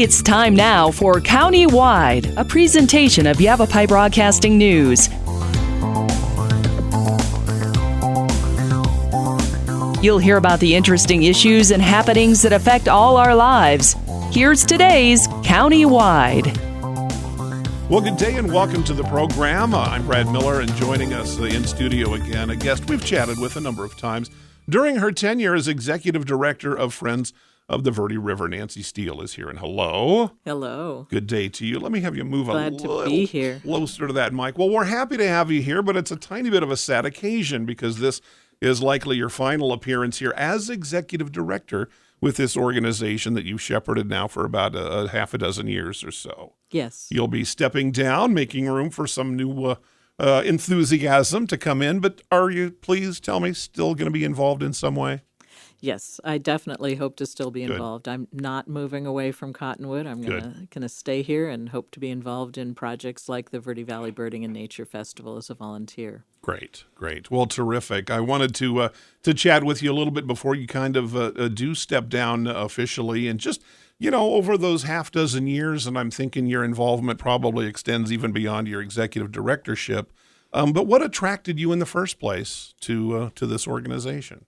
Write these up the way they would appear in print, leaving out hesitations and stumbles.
It's time now for County-Wide, a presentation of Yavapai Broadcasting News. You'll hear about the interesting issues and happenings that affect all our lives. Here's today's County-Wide. Well, good day and welcome to the program. I'm Brad Miller, and joining us in studio again, a guest we've chatted with a number of times during her tenure as Executive Director of Friends of the Verde River. Nancy Steele is here, and hello. Hello. Good day to you. Let me have you move Glad a to little be here. closer to that mic. Well, we're happy to have you here, but it's a tiny bit of a sad occasion because this is likely your final appearance here as Executive Director with this organization that you've shepherded now for about a half a dozen years or so. Yes. You'll be stepping down, making room for some new enthusiasm to come in, but are you, please tell me, still going to be involved in some way? Yes, I definitely hope to still be Good. involved. I'm not moving away from Cottonwood. I'm gonna stay here and hope to be involved in projects like the Verde Valley Birding and Nature Festival as a volunteer. Great. Well, terrific. I wanted to chat with you a little bit before you kind of do step down officially, and just, over those half dozen years, and I'm thinking your involvement probably extends even beyond your executive directorship. But what attracted you in the first place to this organization?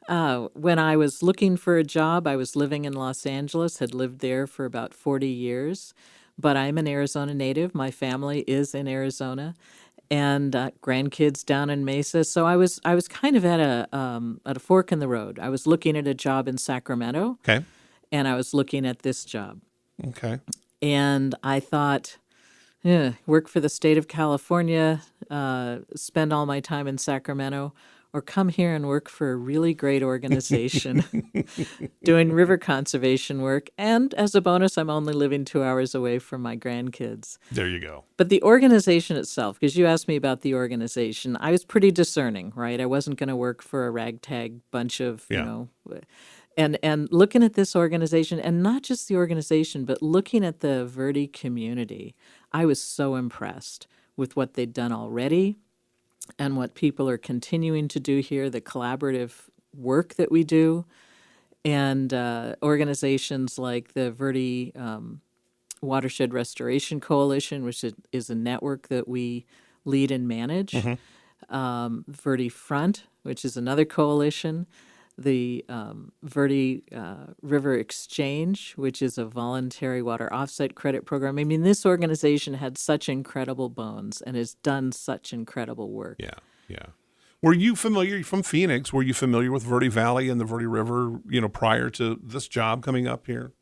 When I was looking for a job, I was living in Los Angeles, had lived there for about 40 years, but I'm an Arizona native. My family is in Arizona, and grandkids down in Mesa. So I was kind of at a fork in the road. I was looking at a job in Sacramento, Okay. and I was looking at this job. Okay. And I thought, work for the state of California, spend all my time in Sacramento, or come here and work for a really great organization doing river conservation work. And as a bonus, I'm only living 2 hours away from my grandkids. There you go. But the organization itself, because you asked me about the organization, I was pretty discerning, right? I wasn't going to work for a ragtag bunch of, and looking at this organization, and not just the organization, but looking at the Verde community, I was so impressed with what they'd done already and what people are continuing to do here, the collaborative work that we do, and organizations like the Verde Watershed Restoration Coalition, which is a network that we lead and manage, Verde Front, which is another coalition, the Verde River Exchange, which is a voluntary water offset credit program. I mean, this organization had such incredible bones and has done such incredible work. Yeah. Were you familiar, from Phoenix, were you familiar with Verde Valley and the Verde River, prior to this job coming up here?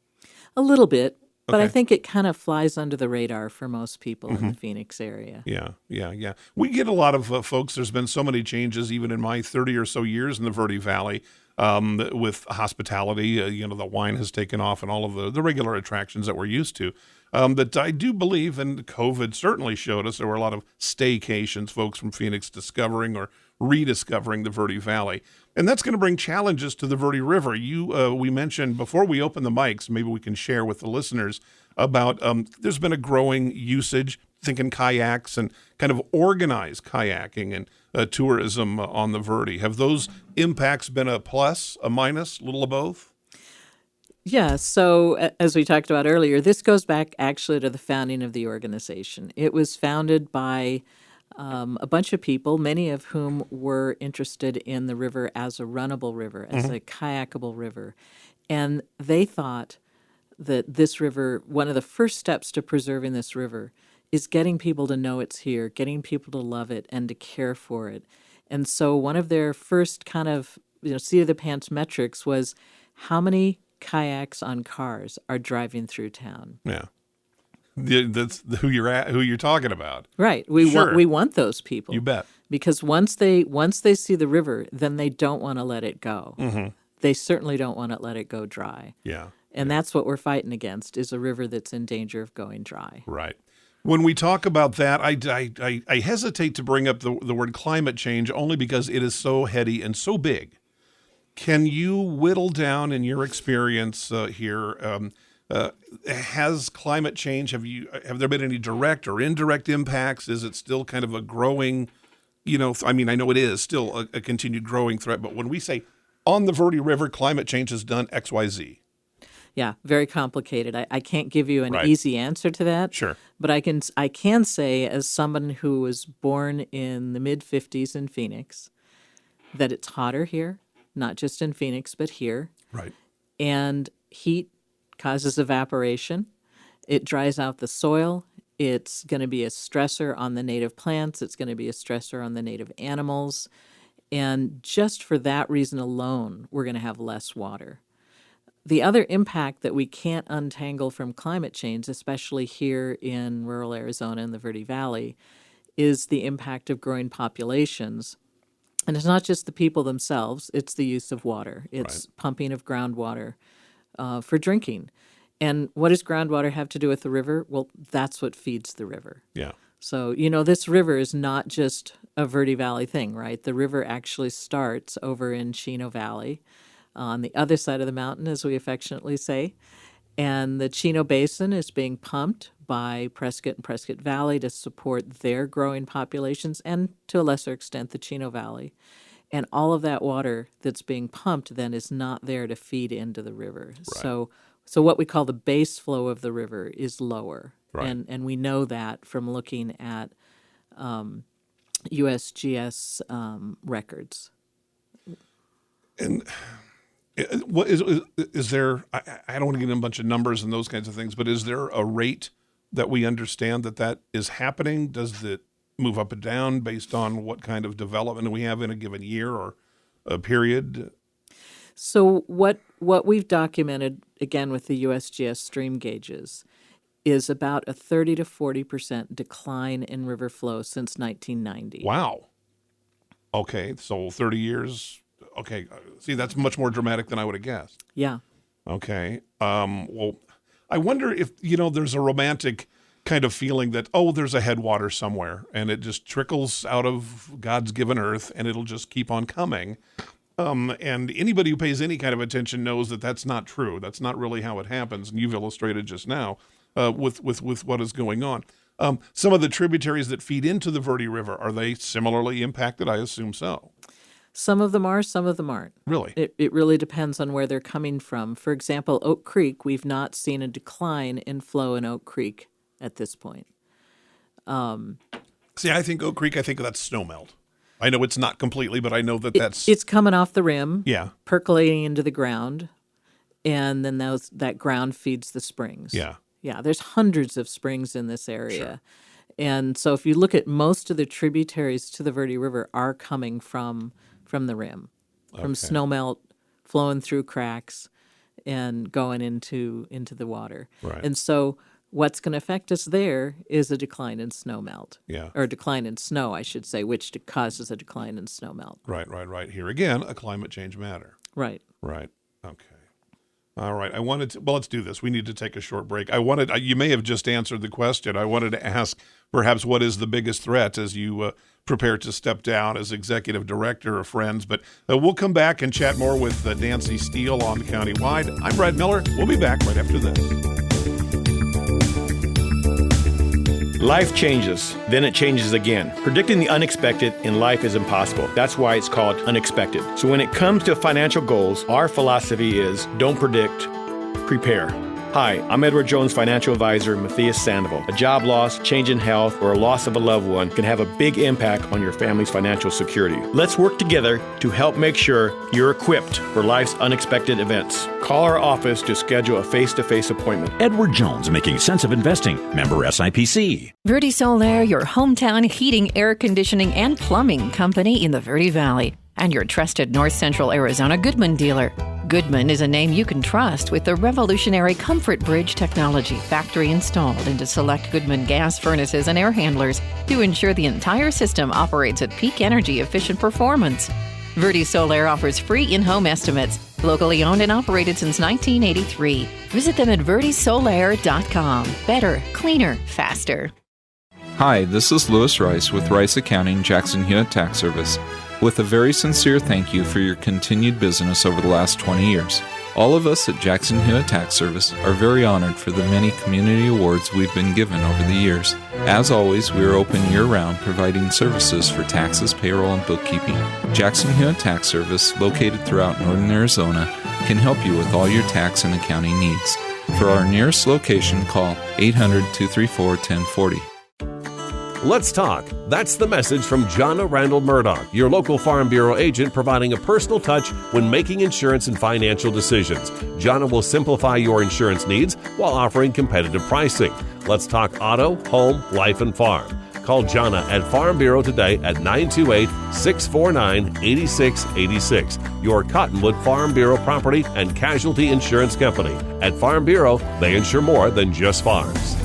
A little bit, but I Okay. think it kind of flies under the radar for most people in the Phoenix area. Yeah. We get a lot of folks. There's been so many changes, even in my 30 or so years in the Verde Valley, with hospitality. The wine has taken off and all of the regular attractions that we're used to. But I do believe, and COVID certainly showed us, there were a lot of staycations, folks from Phoenix discovering or rediscovering the Verde Valley. And that's going to bring challenges to the Verde River. We mentioned before we open the mics, maybe we can share with the listeners about there's been a growing usage, thinking kayaks and kind of organized kayaking and tourism on the Verde. Have those impacts been a plus, a minus, a little of both? Yeah, so as we talked about earlier, this goes back actually to the founding of the organization. It was founded by a bunch of people, many of whom were interested in the river as a runnable river, as a kayakable river. And they thought that this river, one of the first steps to preserving this river is getting people to know it's here, getting people to love it and to care for it. And so one of their first kind of seat of the pants metrics was how many kayaks on cars are driving through town. Yeah. That's who you're talking about. Right. We Sure. want those people. You bet. Because once they see the river, then they don't want to let it go. They certainly don't want to let it go dry. Yeah. And that's what we're fighting against, is a river that's in danger of going dry. Right. When we talk about that, I hesitate to bring up the word climate change only because it is so heady and so big. Can you whittle down, in your experience here, has climate change, have there been any direct or indirect impacts? Is it still kind of a growing, I know it is still a continued growing threat, but when we say on the Verde River, climate change has done X, Y, Z. Yeah, very complicated. I can't give you an Right. easy answer to that. Sure. But I can say, as someone who was born in the mid-50s in Phoenix, that it's hotter here, not just in Phoenix, but here. Right. And heat causes evaporation. It dries out the soil. It's going to be a stressor on the native plants. It's going to be a stressor on the native animals. And just for that reason alone, we're going to have less water. The other impact that we can't untangle from climate change, especially here in rural Arizona and the Verde Valley, is the impact of growing populations. And it's not just the people themselves, it's the use of water. It's pumping of groundwater for drinking. And what does groundwater have to do with the river? Well, that's what feeds the river. Yeah. So, this river is not just a Verde Valley thing, right? The river actually starts over in Chino Valley, on the other side of the mountain, as we affectionately say. And the Chino Basin is being pumped by Prescott and Prescott Valley to support their growing populations, and to a lesser extent, the Chino Valley. And all of that water that's being pumped then is not there to feed into the river. Right. So what we call the base flow of the river is lower. Right. And we know that from looking at USGS records. And what is there? I don't want to get in a bunch of numbers and those kinds of things, but is there a rate that we understand that is happening? Does it move up and down based on what kind of development we have in a given year or a period? So what we've documented, again with the USGS stream gauges, is about a 30 to 40% decline in river flow since 1990. Wow. Okay, so 30 years. Okay, see, that's much more dramatic than I would have guessed. Yeah. Okay. Well, I wonder if, there's a romantic kind of feeling that, there's a headwater somewhere and it just trickles out of God's given earth and it'll just keep on coming. And anybody who pays any kind of attention knows that that's not true. That's not really how it happens. And you've illustrated just now with what is going on. Some of the tributaries that feed into the Verde River, are they similarly impacted? I assume so. Some of them are, some of them aren't. Really? It really depends on where they're coming from. For example, Oak Creek, we've not seen a decline in flow in Oak Creek at this point. See, I think Oak Creek, I think that's snowmelt. I know it's not completely, but I know that's... It's coming off the rim, Yeah. percolating into the ground, and then that ground feeds the springs. Yeah. Yeah, there's hundreds of springs in this area. Sure. And so if you look at most of the tributaries to the Verde River are coming from the rim, from snowmelt flowing through cracks and going into the water. Right. And so what's going to affect us there is a decline in snowmelt. Yeah. Or a decline in snow, I should say, which causes a decline in snowmelt. Right. Here again, a climate change matter. Right. Right. Okay. All right. let's do this. We need to take a short break. You may have just answered the question. I wanted to ask perhaps what is the biggest threat as you prepare to step down as executive director of Friends. But we'll come back and chat more with Nancy Steele on Countywide. I'm Brad Miller. We'll be back right after this. Life changes, then it changes again. Predicting the unexpected in life is impossible. That's why it's called unexpected. So when it comes to financial goals, our philosophy is don't predict, prepare. Hi, I'm Edward Jones financial advisor Matthias Sandoval. A job loss, change in health, or a loss of a loved one can have a big impact on your family's financial security. Let's work together to help make sure you're equipped for life's unexpected events. Call our office to schedule a face-to-face appointment. Edward Jones, making sense of investing. Member SIPC. Verde Solaire, your hometown heating, air conditioning, and plumbing company in the Verde Valley, and your trusted North Central Arizona Goodman dealer. Goodman is a name you can trust with the revolutionary Comfort Bridge technology factory installed into select Goodman gas furnaces and air handlers to ensure the entire system operates at peak energy efficient performance. Verde Solaire offers free in-home estimates, locally owned and operated since 1983. Visit them at verdesolaire.com. Better, cleaner, faster. Hi, this is Louis Rice with Rice Accounting, Jackson Hewitt Tax Service, with a very sincere thank you for your continued business over the last 20 years. All of us at Jackson Hewitt Tax Service are very honored for the many community awards we've been given over the years. As always, we are open year-round, providing services for taxes, payroll, and bookkeeping. Jackson Hewitt Tax Service, located throughout northern Arizona, can help you with all your tax and accounting needs. For our nearest location, call 800-234-1040. Let's talk. That's the message from Jonna Randall Murdoch, your local Farm Bureau agent, providing a personal touch when making insurance and financial decisions. Jonna will simplify your insurance needs while offering competitive pricing. Let's talk auto, home, life, and farm. Call Jonna at Farm Bureau today at 928-649-8686. Your Cottonwood Farm Bureau property and casualty insurance company. At Farm Bureau, they insure more than just farms.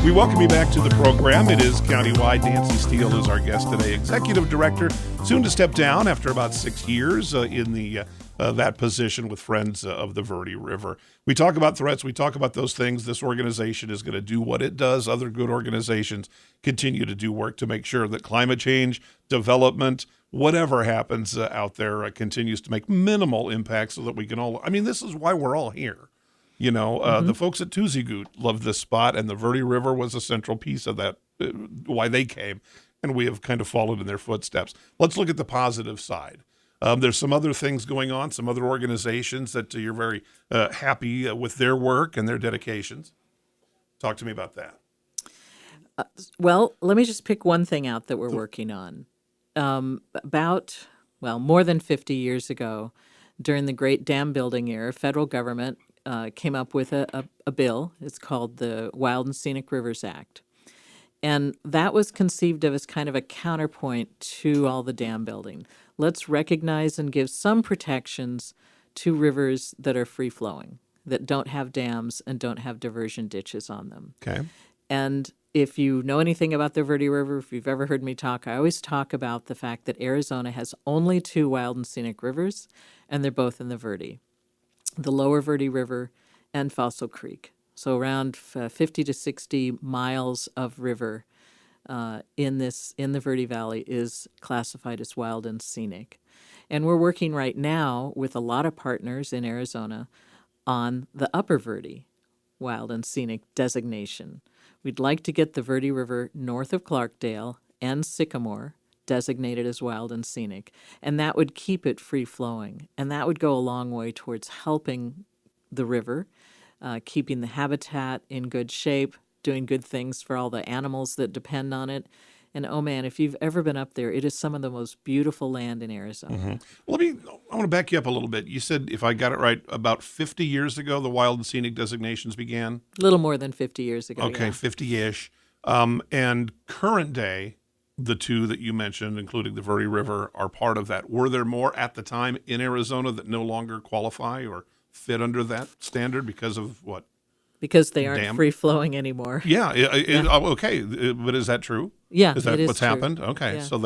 We welcome you back to the program. It is Countywide. Nancy Steele is our guest today, Executive Director, soon to step down after about 6 years in that position with Friends of the Verde River. We talk about threats. We talk about those things. This organization is going to do what it does. Other good organizations continue to do work to make sure that climate change, development, whatever happens out there continues to make minimal impact so that we can all, this is why we're all here. The folks at Tuzigoot loved this spot, and the Verde River was a central piece of that, why they came, and we have kind of followed in their footsteps. Let's look at the positive side. There's some other things going on, some other organizations that you're very happy with their work and their dedications. Talk to me about that. Well, let me just pick one thing out that we're working on. More than 50 years ago, during the Great Dam Building era, federal government came up with a bill. It's called the Wild and Scenic Rivers Act. And that was conceived of as kind of a counterpoint to all the dam building. Let's recognize and give some protections to rivers that are free-flowing, that don't have dams and don't have diversion ditches on them. Okay. And if you know anything about the Verde River, if you've ever heard me talk, I always talk about the fact that Arizona has only 2 wild and scenic rivers, and they're both in the Verde. The lower Verde River and Fossil Creek. So around 50 to 60 miles of river in the Verde Valley is classified as wild and scenic. And we're working right now with a lot of partners in Arizona on the upper Verde wild and scenic designation. We'd like to get the Verde River north of Clarkdale and Sycamore designated as wild and scenic, and that would keep it free-flowing, and that would go a long way towards helping the river, keeping the habitat in good shape, doing good things for all the animals that depend on it. And oh man, if you've ever been up there, it is some of the most beautiful land in Arizona. Mm-hmm. I want to back you up a little bit. You said, if I got it right, about 50 years ago, the wild and scenic designations began? A little more than 50 years ago. Okay, yeah. 50-ish. And current day, the 2 that you mentioned, including the Verde River, are part of that. Were there more at the time in Arizona that no longer qualify or fit under that standard because of what? Because they aren't free-flowing anymore. Yeah. Okay. But is that true? Yeah, is that what's happened? Okay. Yeah. So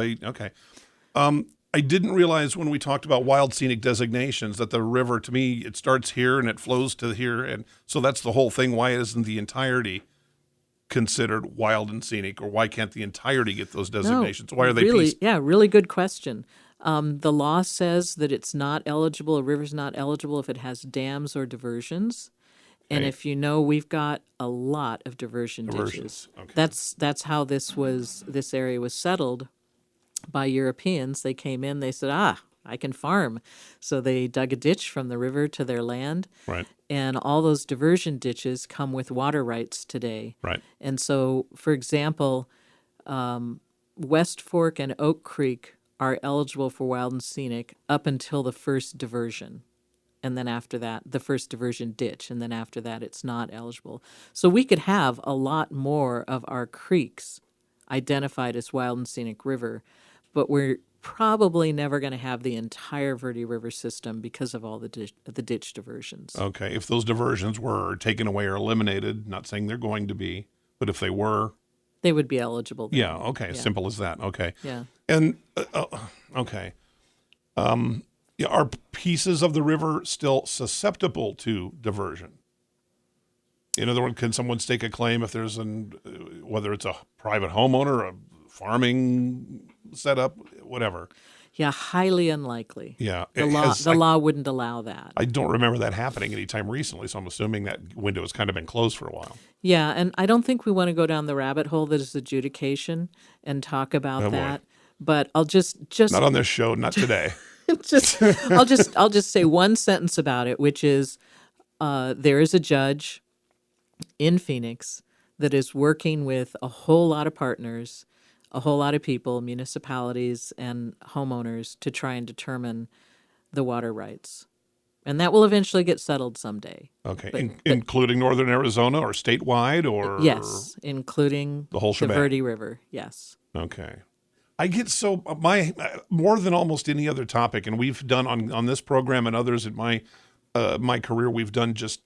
I didn't realize when we talked about wild scenic designations that the river, to me, it starts here and it flows to here. And so that's the whole thing. Why isn't the entirety considered wild and scenic, or why can't the entirety get those designations? Why are they really? Yeah, really good question. The law says that it's not eligible, a river's not eligible if it has dams or diversions. And if you know, we've got a lot of diversion ditches. Okay. That's how this area was settled by Europeans. They came in, they said, I can farm. So they dug a ditch from the river to their land. Right. And all those diversion ditches come with water rights today. Right. And so, for example, West Fork and Oak Creek are eligible for wild and scenic up until the first diversion. And then after that, the first diversion ditch. And then after that, it's not eligible. So we could have a lot more of our creeks identified as wild and scenic river, but we're probably never going to have the entire Verde River system because of all the ditch diversions. Okay. If those diversions were taken away or eliminated, not saying they're going to be, but if they were, they would be eligible then. Yeah. Okay. Yeah. Simple as that. Okay. Yeah. And okay. Are pieces of the river still susceptible to diversion? In other words, can someone stake a claim if there's whether it's a private homeowner, a farming setup, whatever? Yeah, highly unlikely. Yeah. The law wouldn't allow that. I don't remember that happening anytime recently, so I'm assuming that window has kind of been closed for a while. Yeah, and I don't think we want to go down the rabbit hole that is adjudication and talk about that. Boy. But I'll just not on this show, not today. I'll just say one sentence about it, which is there is a judge in Phoenix that is working with a whole lot of partners, a whole lot of people, municipalities and homeowners to try and determine the water rights. And that will eventually get settled someday. Okay, including Northern Arizona or statewide or? Yes, including the whole shebang. The Verde River, yes. Okay. I get more than almost any other topic, and we've done on this program and others in my career, we've done just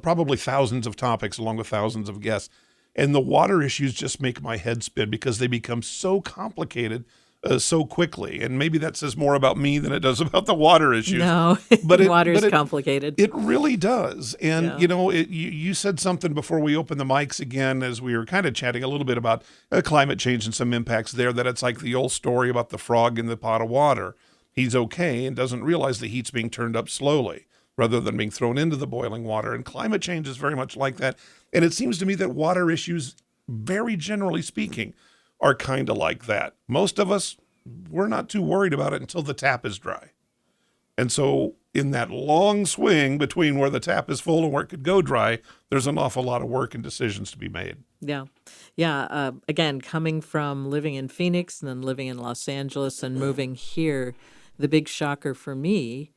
probably thousands of topics along with thousands of guests. And the water issues just make my head spin because they become so complicated so quickly. And maybe that says more about me than it does about the water issues. No, water is complicated. It really does. And, you said something before we opened the mics again as we were kind of chatting a little bit about climate change and some impacts there, that it's like the old story about the frog in the pot of water. He's okay and doesn't realize the heat's being turned up slowly rather than being thrown into the boiling water. And climate change is very much like that. And it seems to me that water issues, very generally speaking, are kind of like that. Most of us, we're not too worried about it until the tap is dry. And so in that long swing between where the tap is full and where it could go dry, there's an awful lot of work and decisions to be made. Yeah. Yeah. Again, coming from living in Phoenix and then living in Los Angeles and moving here, the big shocker for me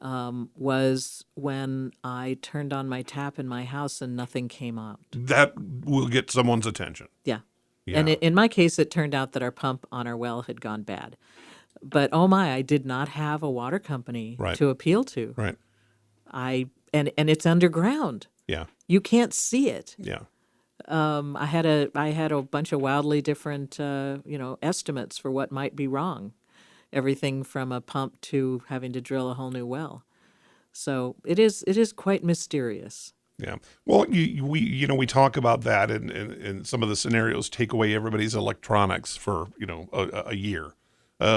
was when I turned on my tap in my house and nothing came out. That will get someone's attention. Yeah. And in my case, it turned out that our pump on our well had gone bad. But oh my, I did not have a water company to appeal to. Right. And it's underground. Yeah. You can't see it. Yeah. I had a bunch of wildly different estimates for what might be wrong. Everything from a pump to having to drill a whole new well. So it is quite mysterious. Yeah. Well, we talk about that and some of the scenarios take away everybody's electronics for, a year.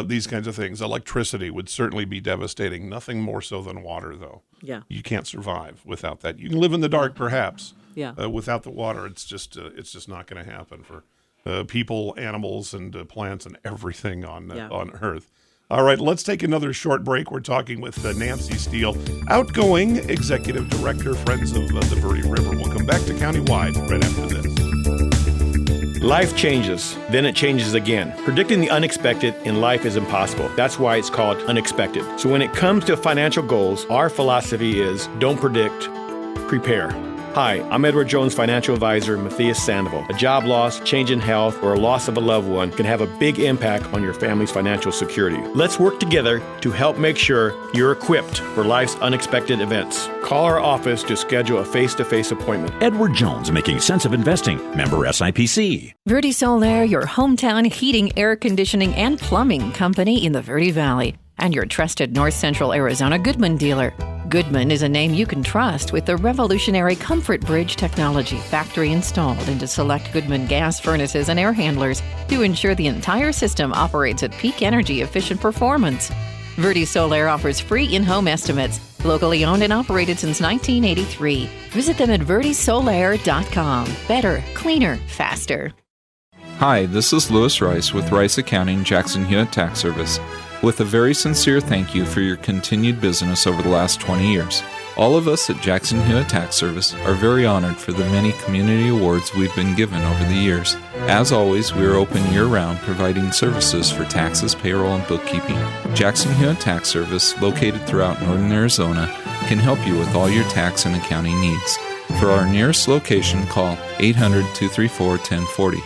These kinds of things. Electricity would certainly be devastating. Nothing more so than water, though. Yeah. You can't survive without that. You can live in the dark, perhaps. Yeah. Without the water, it's just not going to happen for people, animals, and plants and everything on Earth. All right, let's take another short break. We're talking with Nancy Steele, outgoing Executive Director, Friends of the Verde River. We'll come back to Countywide right after this. Life changes, then it changes again. Predicting the unexpected in life is impossible. That's why it's called unexpected. So when it comes to financial goals, our philosophy is don't predict, prepare. Hi, I'm Edward Jones financial advisor Matthias Sandoval. A job loss, change in health, or a loss of a loved one can have a big impact on your family's financial security. Let's work together to help make sure you're equipped for life's unexpected events. Call our office to schedule a face-to-face appointment. Edward Jones, making sense of investing. Member SIPC. Verde Solaire, your hometown heating, air conditioning, and plumbing company in the Verde Valley, and your trusted North Central Arizona Goodman dealer. Goodman is a name you can trust with the revolutionary Comfort Bridge technology, factory installed into select Goodman gas furnaces and air handlers to ensure the entire system operates at peak energy efficient performance. Verde Solaire offers free in-home estimates, locally owned and operated since 1983. Visit them at verdesolaire.com. Better, cleaner, faster. Hi, this is Lewis Rice with Rice Accounting, Jackson Hewitt Tax Service, with a very sincere thank you for your continued business over the last 20 years. All of us at Jackson Hewitt Tax Service are very honored for the many community awards we've been given over the years. As always, we are open year-round, providing services for taxes, payroll, and bookkeeping. Jackson Hewitt Tax Service, located throughout northern Arizona, can help you with all your tax and accounting needs. For our nearest location, call 800-234-1040.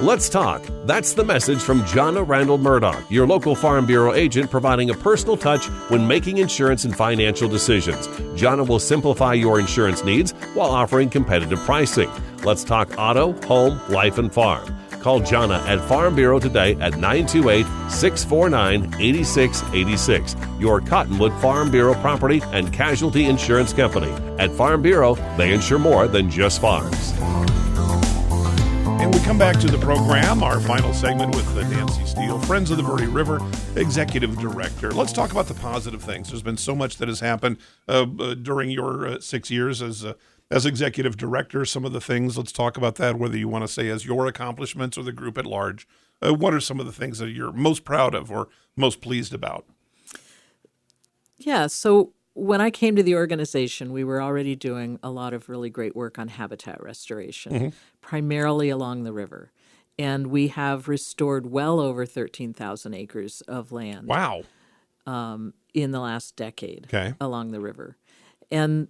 Let's talk. That's the message from Jonna Randall Murdoch, your local Farm Bureau agent, providing a personal touch when making insurance and financial decisions. Jonna will simplify your insurance needs while offering competitive pricing. Let's talk auto, home, life, and farm. Call Jonna at Farm Bureau today at 928-649-8686. Your Cottonwood Farm Bureau property and casualty insurance company. At Farm Bureau, they insure more than just farms. And we come back to the program, our final segment with Nancy Steele, Friends of the Verde River, Executive Director. Let's talk about the positive things. There's been so much that has happened during your 6 years as Executive Director. Some of the things, let's talk about that, whether you want to say as your accomplishments or the group at large. What are some of the things that you're most proud of or most pleased about? Yeah, so when I came to the organization, we were already doing a lot of really great work on habitat restoration, primarily along the river. And we have restored well over 13,000 acres of land Wow. in the last decade Okay. along the river. And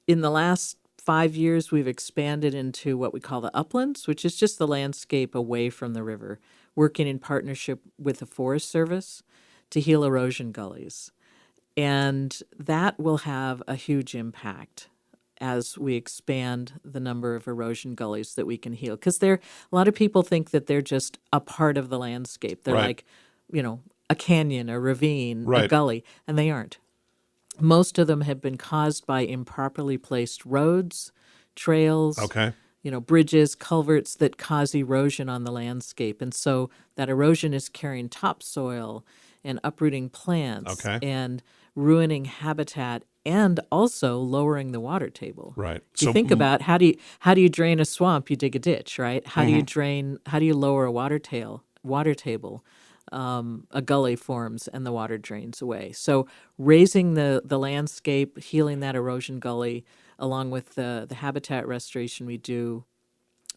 in the last 5 years, we've expanded into what we call the uplands, which is just the landscape away from the river, working in partnership with the Forest Service to heal erosion gullies. And that will have a huge impact as we expand the number of erosion gullies that we can heal. Because a lot of people think that they're just a part of the landscape. They're Right. like, a canyon, a ravine, a Right. gully, and they aren't. Most of them have been caused by improperly placed roads, trails, Okay. bridges, culverts that cause erosion on the landscape. And so that erosion is carrying topsoil and uprooting plants Okay. and ruining habitat and also lowering the water table. Right. If you think about how do you drain a swamp? You dig a ditch, right? How do you lower a water table? A gully forms and the water drains away. So raising the landscape, healing that erosion gully, along with the habitat restoration we do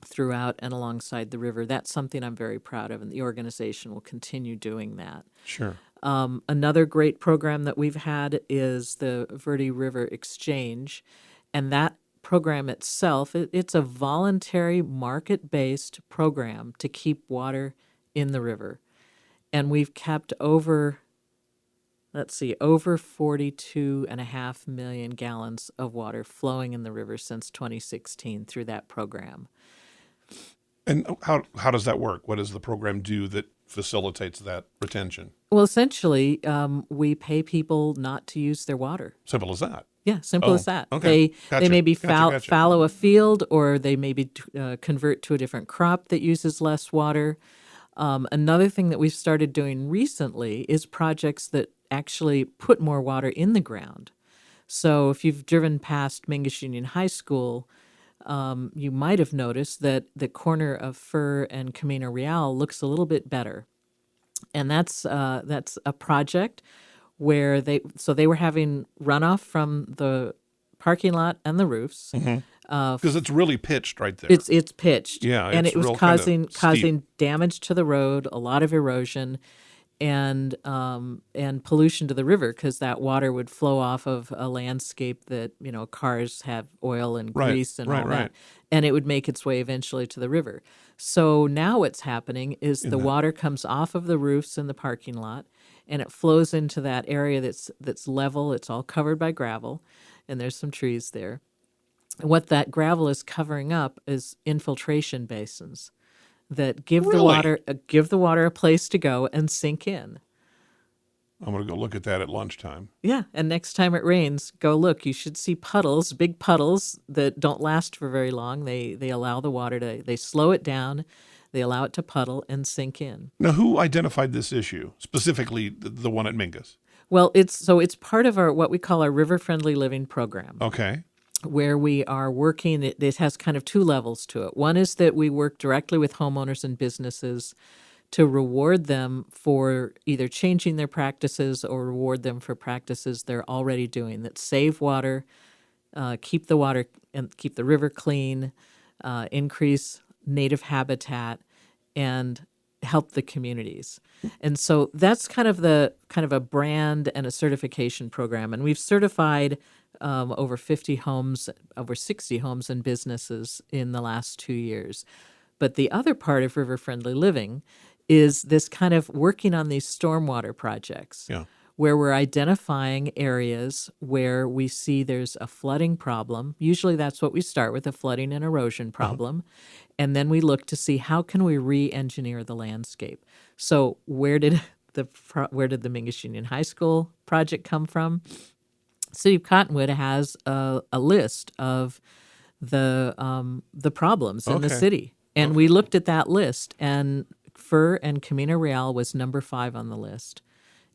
throughout and alongside the river, that's something I'm very proud of, and the organization will continue doing that. Sure. Another great program that we've had is the Verde River Exchange, and that program itself, it's a voluntary market-based program to keep water in the river. And we've kept over 42.5 million gallons of water flowing in the river since 2016 through that program. And how does that work? What does the program do that facilitates that retention? Well, essentially, we pay people not to use their water. Simple as that. Yeah, simple as that. Okay. They Gotcha. maybe Gotcha. fallow a field, or they maybe convert to a different crop that uses less water. Another thing that we've started doing recently is projects that actually put more water in the ground. So if you've driven past Mingus Union High School, you might have noticed that the corner of Fur and Camino Real looks a little bit better. And that's a project where they were having runoff from the parking lot and the roofs. Because it's really pitched right there. It's pitched. Yeah, and it's it was real kind of causing damage to the road, a lot of erosion, and pollution to the river, because that water would flow off of a landscape that cars have oil and grease and all that, and it would make its way eventually to the river. So now what's happening is the water comes off of the roofs in the parking lot, and it flows into that area that's level. It's all covered by gravel, and there's some trees there. And what that gravel is covering up is infiltration basins that give the water a place to go and sink in. I'm going to go look at that at lunchtime. Yeah, and next time it rains, go look. You should see puddles, big puddles that don't last for very long. They allow the water they slow it down, they allow it to puddle and sink in. Now, who identified this issue, specifically the one at Mingus? Well, it's part of our what we call our River Friendly Living program. Okay. Where we are working, it has kind of two levels to it. One is that we work directly with homeowners and businesses to reward them for either changing their practices or reward them for practices they're already doing that save water, keep the water and keep the river clean, increase native habitat, and help the communities. And so that's kind of a brand and a certification program. And we've certified over 50 homes, over 60 homes and businesses in the last 2 years. But the other part of River Friendly Living is this kind of working on these stormwater projects, where we're identifying areas where we see there's a flooding problem. Usually that's what we start with, a flooding and erosion problem. And then we look to see how can we re-engineer the landscape. So where did the Mingus Union High School project come from? City of Cottonwood has a list of the problems in the city. And we looked at that list, and Fur and Camino Real was number 5 on the list.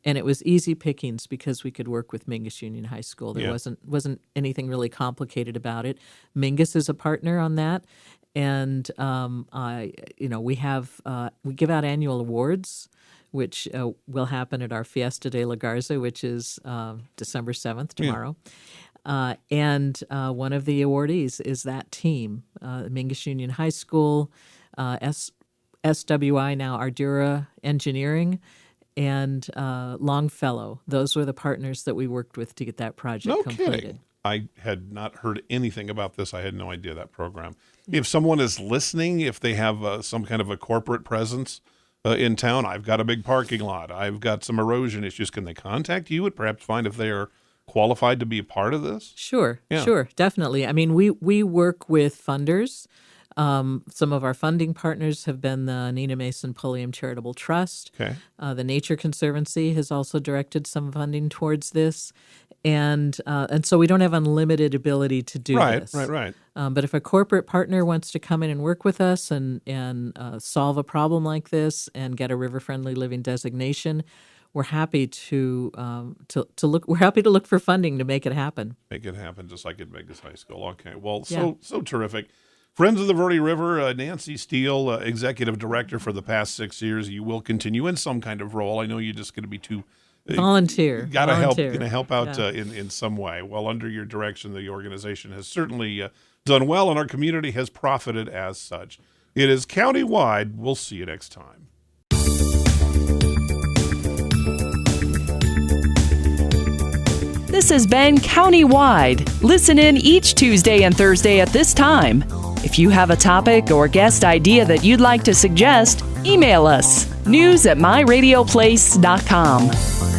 And it was easy pickings because we could work with Mingus Union High School. There wasn't anything really complicated about it. Mingus is a partner on that. And we give out annual awards which will happen at our Fiesta de la Garza, which is December 7th, tomorrow. And one of the awardees is that team, Mingus Union High School, SWI, now Ardura Engineering, and Longfellow. Those were the partners that we worked with to get that project completed. Kidding. I had not heard anything about this. I had no idea that program. If someone is listening, if they have some kind of a corporate presence in town, I've got a big parking lot, I've got some erosion issues, can they contact you and perhaps find if they are qualified to be a part of this? Sure, definitely. I mean, we work with funders. Some of our funding partners have been the Nina Mason Pulliam Charitable Trust. Okay. The Nature Conservancy has also directed some funding towards this. And so we don't have unlimited ability to do this. Right. But if a corporate partner wants to come in and work with us and solve a problem like this and get a river-friendly living designation, we're happy to look. We're happy to look for funding to make it happen. Make it happen, just like at Vegas High School. Okay. Well, so terrific. Friends of the Verde River, Nancy Steele, Executive Director for the past 6 years. You will continue in some kind of role. I know you're just going to be too volunteer. Got to help. Going to help out in some way. Well, under your direction, the organization has certainly done well, and our community has profited as such. It is countywide. We'll see you next time. This has been Countywide. Listen in each Tuesday and Thursday at this time. If you have a topic or guest idea that you'd like to suggest, email us, news@myradioplace.com.